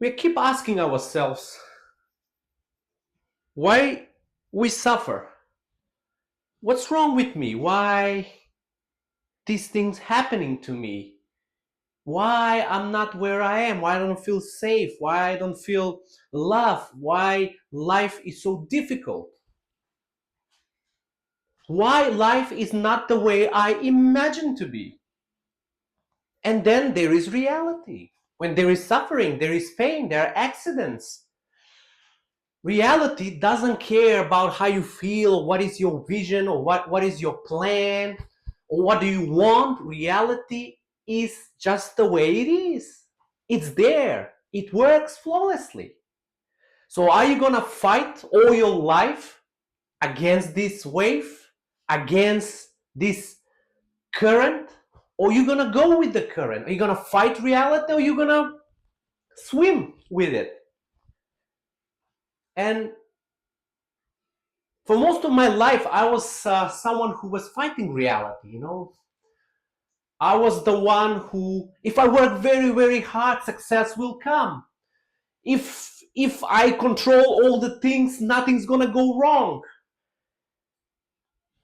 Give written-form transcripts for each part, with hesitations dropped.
we keep asking ourselves why we suffer. What's wrong with me? Why these things happening to me? Why I'm not where I am? Why I don't feel safe? Why I don't feel love? Why life is so difficult? Why life is not the way I imagine to be? And then there is reality. When there is suffering, there is pain, there are accidents. Reality doesn't care about how you feel, what is your vision, or what is your plan, or what do you want. Reality is just the way it is. It's there. It works flawlessly. So are you gonna fight all your life against this wave, against this current, or are you gonna go with the current? Are you gonna fight reality, or are you gonna swim with it? And for most of my life, I was someone who was fighting reality. I was the one who, if I work very, very hard, success will come. If I control all the things, nothing's gonna go wrong.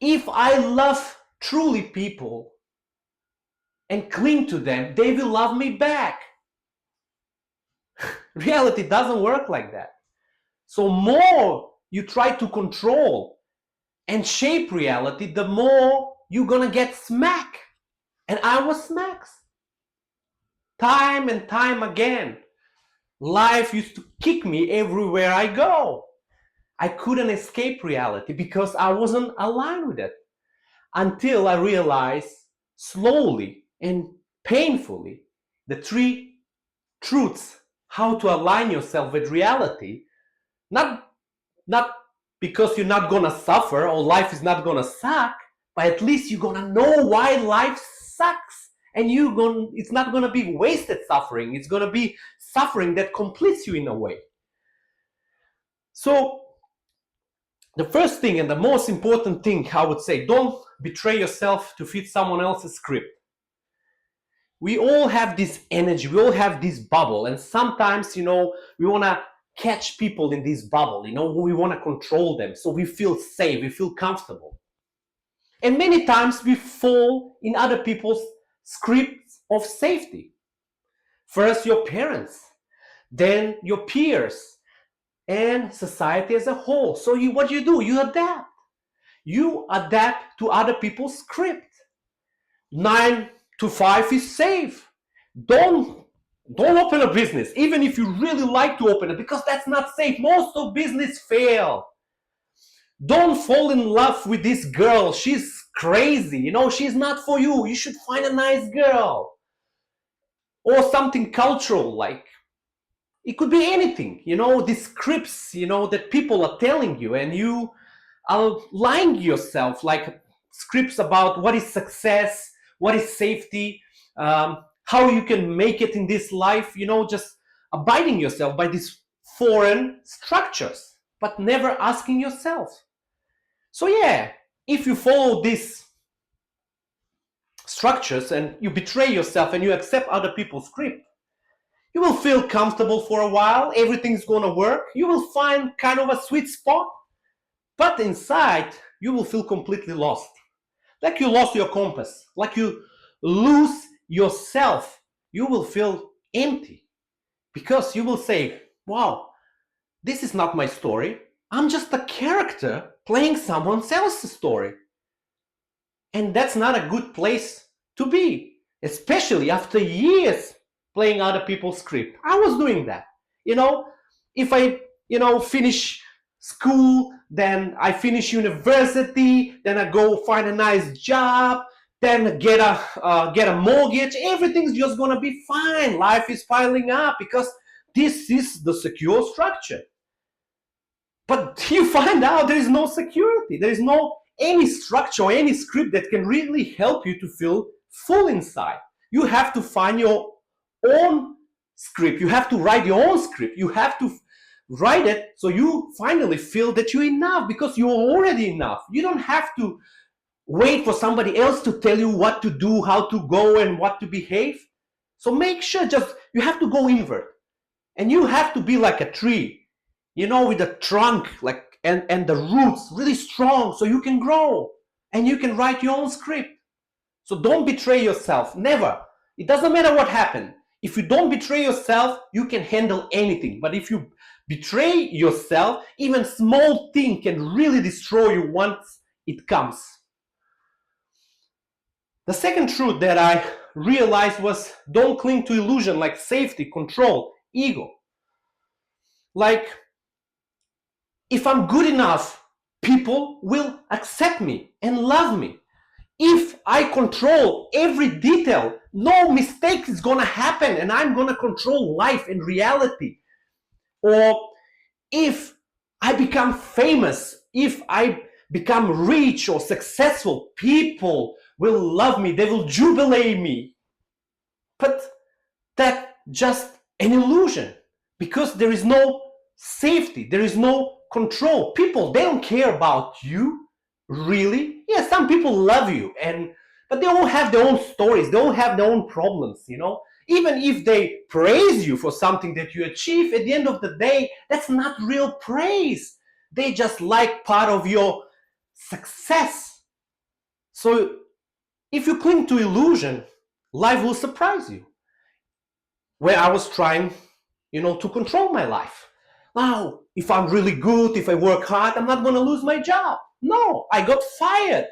If I love truly people and cling to them, they will love me back. Reality doesn't work like that. So more you try to control and shape reality, the more you're gonna get smacked. And I was smacked. Time and time again. Life used to kick me everywhere I go. I couldn't escape reality because I wasn't aligned with it. Until I realized slowly and painfully the three truths how to align yourself with reality. Not because you're not gonna suffer or life is not gonna suck, but at least you're gonna know why life sucks, and it's not gonna be wasted suffering. It's gonna be suffering that completes you in a way. So the first thing and the most important thing I would say, don't betray yourself to fit someone else's script. We all have this energy, we all have this bubble, and sometimes we want to catch people in this bubble. We want to control them so we feel safe, we feel comfortable. And many times we fall in other people's scripts of safety. First your parents, then your peers, and society as a whole. So what do? You adapt. You adapt to other people's script. 9 to 5 is safe. Don't open a business, even if you really like to open it, because that's not safe. Most of business fail. Don't fall in love with this girl. She's crazy. She's not for you. You should find a nice girl. Or something cultural, like it could be anything. These scripts, that people are telling you, and you are lying to yourself, like scripts about what is success, what is safety, how you can make it in this life, just abiding yourself by these foreign structures, but never asking yourself. So yeah, if you follow these structures and you betray yourself and you accept other people's script, you will feel comfortable for a while, everything's gonna work, you will find kind of a sweet spot, but inside you will feel completely lost. Like you lost your compass, like you lose yourself. You will feel empty because you will say, wow, this is not my story. I'm just a character playing someone else's story. And that's not a good place to be, especially after years playing other people's script. I was doing that. If I, finish school, then I finish university, then I go find a nice job, then get a mortgage, everything's just gonna be fine. Life is piling up because this is the secure structure. But you find out there is no security. There is no any structure or any script that can really help you to feel full inside. You have to find your own script. You have to write your own script. You have to write it so you finally feel that you're enough, because you're already enough. You don't have to wait for somebody else to tell you what to do, how to go, and what to behave. So make sure you have to go inward And you have to be like a tree, with a trunk, like, and the roots really strong, so you can grow and you can write your own script. So don't betray yourself, never. It doesn't matter what happened. If you don't betray yourself, you can handle anything. But if you betray yourself, even small thing can really destroy you once it comes. The second truth that I realized was, don't cling to illusion like safety, control, ego. Like, if I'm good enough, people will accept me and love me. If I control every detail, no mistake is gonna happen and I'm gonna control life and reality. Or if I become famous, if I become rich or successful, people will love me, they will jubilate me. But that's just an illusion, because there is no safety, there is no control. People, they don't care about you, really. Yeah, some people love you, but they all have their own stories, they all have their own problems, Even if they praise you for something that you achieve, at the end of the day, that's not real praise. They just like part of your success. So if you cling to illusion, life will surprise you. Where I was trying, to control my life. Now, if I'm really good, if I work hard, I'm not going to lose my job. No, I got fired.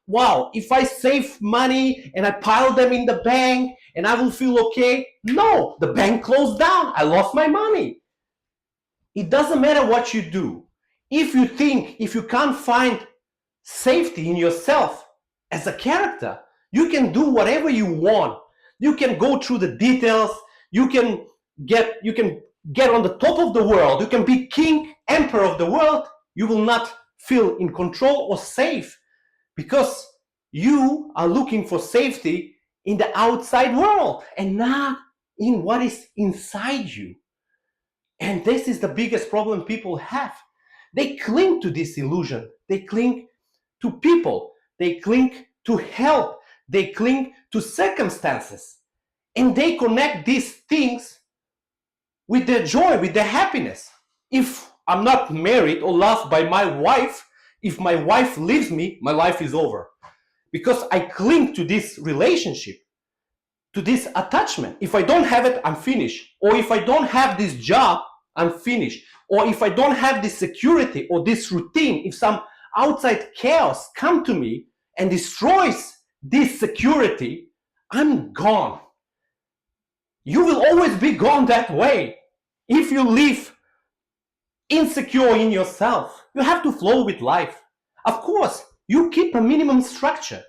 Wow, if I save money and I pile them in the bank and I will feel okay. No, the bank closed down. I lost my money. It doesn't matter what you do. If you can't find safety in yourself as a character, you can do whatever you want. You can go through the details. You can get on the top of the world. You can be king, emperor of the world. You will not feel in control or safe, because you are looking for safety in the outside world and not in what is inside you. And this is the biggest problem people have. They cling to this illusion. They cling to people. They cling to help. They cling to circumstances. And they connect these things with their joy, with their happiness. If I'm not married or loved by my wife, if my wife leaves me, my life is over. Because I cling to this relationship, to this attachment. If I don't have it, I'm finished. Or if I don't have this job, I'm finished. Or if I don't have this security or this routine, if some outside chaos come to me and destroys this security, I'm gone. You will always be gone that way. If you live insecure in yourself, you have to flow with life. Of course, you keep a minimum structure.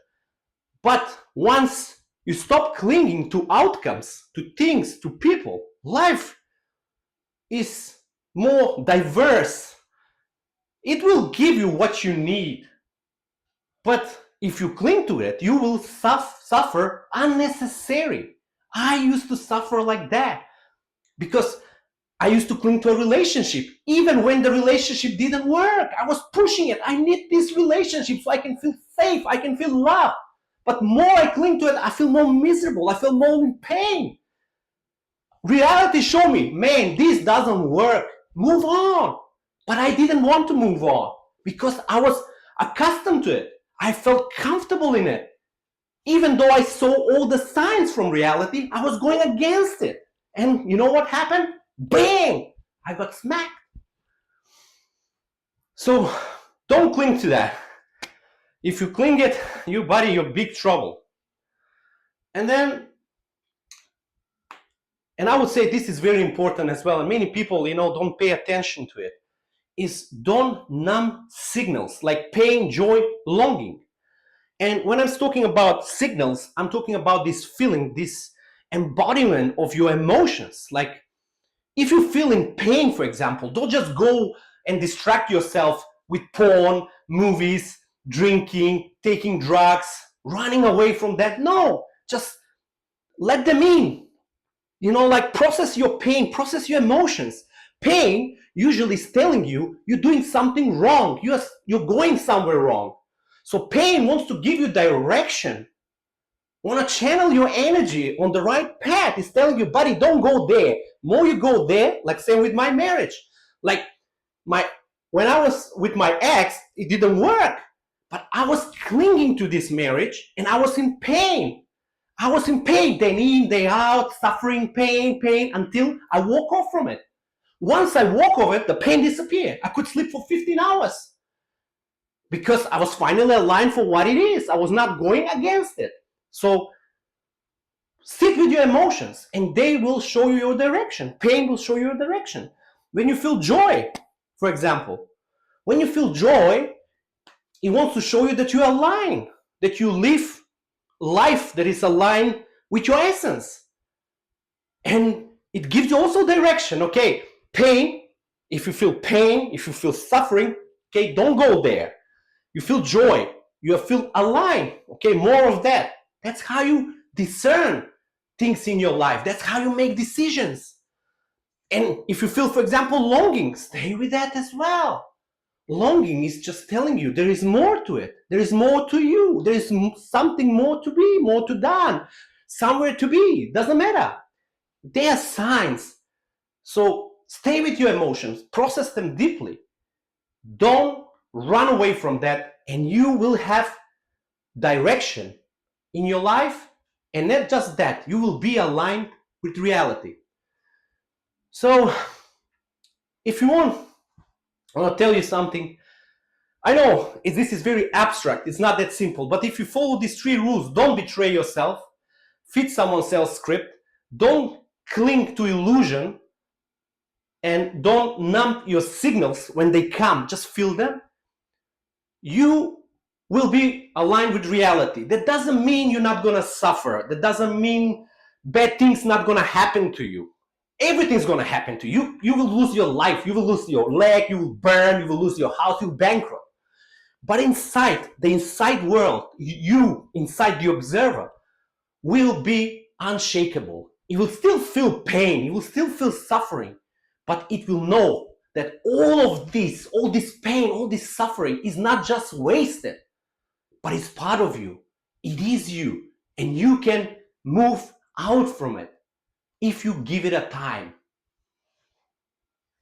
But once you stop clinging to outcomes, to things, to people, life is more diverse. It will give you what you need. But if you cling to it, you will suffer unnecessary. I used to suffer like that because I used to cling to a relationship. Even when the relationship didn't work, I was pushing it. I need this relationship so I can feel safe, I can feel loved. But more I cling to it, I feel more miserable, I feel more in pain. Reality showed me, man, this doesn't work. Move on. But I didn't want to move on because I was accustomed to it. I felt comfortable in it. Even though I saw all the signs from reality, I was going against it. And you know what happened? Bang! I got smacked. So don't cling to that. If you cling it, you buddy, you're big trouble. And I would say this is very important as well, and many people, don't pay attention to it, is don't numb signals like pain, joy, longing. And when I'm talking about signals, I'm talking about this feeling, this embodiment of your emotions. Like if you feel in pain, for example, don't just go and distract yourself with porn, movies, drinking, taking drugs, running away from that. No, just let them in. Like process your pain, process your emotions. Pain usually is telling you you're doing something wrong. You're going somewhere wrong. So pain wants to give you direction. Want to channel your energy on the right path. It's telling you, buddy, don't go there. more you go there, like same with my marriage. Like when I was with my ex, it didn't work, but I was clinging to this marriage and I was in pain. I was in pain, day in, day out, suffering, pain, until I woke off from it. Once I woke off it, the pain disappeared. I could sleep for 15 hours because I was finally aligned for what it is. I was not going against it. So sit with your emotions and they will show you your direction. Pain will show you your direction. When you feel joy, for example, when you feel joy, it wants to show you that you are aligned, that you live life that is aligned with your essence. And it gives you also direction. Okay, pain, if you feel pain, if you feel suffering, okay, don't go there. You feel joy, you feel aligned, okay, more of that. That's how you discern things in your life. That's how you make decisions. And if you feel, for example, longing, stay with that as well. Longing is just telling you there is more to it. There is more to you. There is something more to be, more to done, somewhere to be. Doesn't matter. They are signs. So stay with your emotions, process them deeply. Don't run away from that, and you will have direction in your life. And not just that, you will be aligned with reality. So if you want, I want to tell you something. I know this is very abstract, it's not that simple, but if you follow these 3 rules, don't betray yourself, fit someone else's script, don't cling to illusion, and don't numb your signals when they come, just feel them, you will be aligned with reality. That doesn't mean you're not going to suffer. That doesn't mean bad things not going to happen to you. Everything's going to happen to you. You will lose your life. You will lose your leg. You will burn. You will lose your house. You'll bankrupt. But inside, the inside world, you, inside the observer, will be unshakable. It will still feel pain. It will still feel suffering. But it will know that all this pain, all this suffering is not just wasted, but it's part of you. It is you. And you can move out from it if you give it a time.